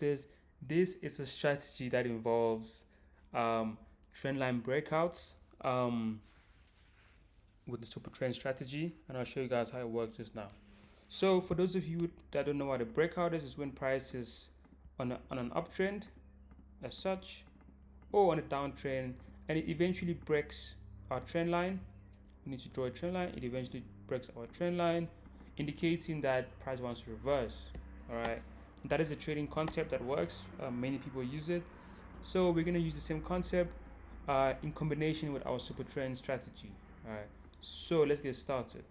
This is a strategy that involves trend line breakouts with the super trend strategy, and I'll show you guys how it works just now. So for those of you that don't know what a breakout is when price is on an uptrend as such, or on a downtrend, and it eventually breaks our trend line. We need to draw a trend line. It eventually breaks our trend line, indicating that price wants to reverse. All right, that is a trading concept that works. Many people use it, so we're gonna use the same concept in combination with our super trend strategy. All right, so let's get started.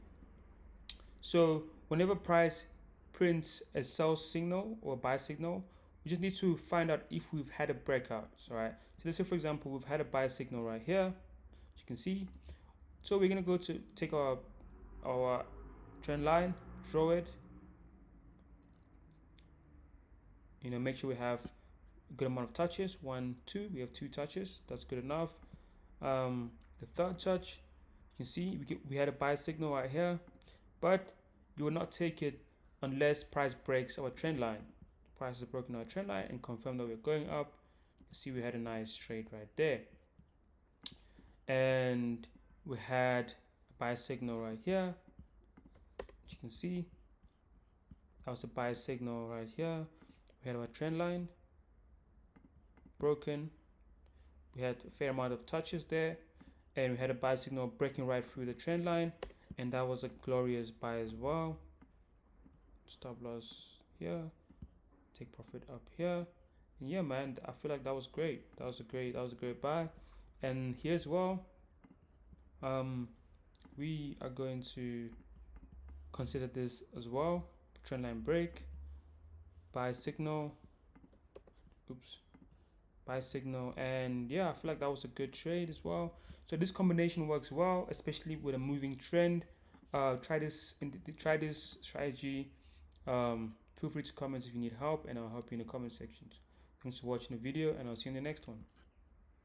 So whenever price prints a sell signal or buy signal, we just need to find out if we've had a breakout. All right, so let's say for example we've had a buy signal right here, as you can see. So we're gonna go to take our trend line, draw it, make sure we have a good amount of touches. 1, 2, we have 2 touches, that's good enough. The third touch, you can see we had a buy signal right here, but you will not take it unless price breaks our trend line. Price has broken our trend line and confirmed that we're going up. You see we had a nice trade right there, and we had a buy signal right here, as you can see. That was a buy signal right here. We had our trend line broken. We had a fair amount of touches there, and we had a buy signal breaking right through the trend line, and that was a glorious buy as well. Stop loss here, take profit up here, and yeah, man, I feel like that was great. That was a great buy. And here as well, we are going to consider this as well. Trend line break, buy signal, buy signal, and yeah, I feel like that was a good trade as well. So this combination works well, especially with a moving trend. Try this strategy. Feel free to comment if you need help, and I'll help you in the comment sections. Thanks for watching the video, and I'll see you in the next one.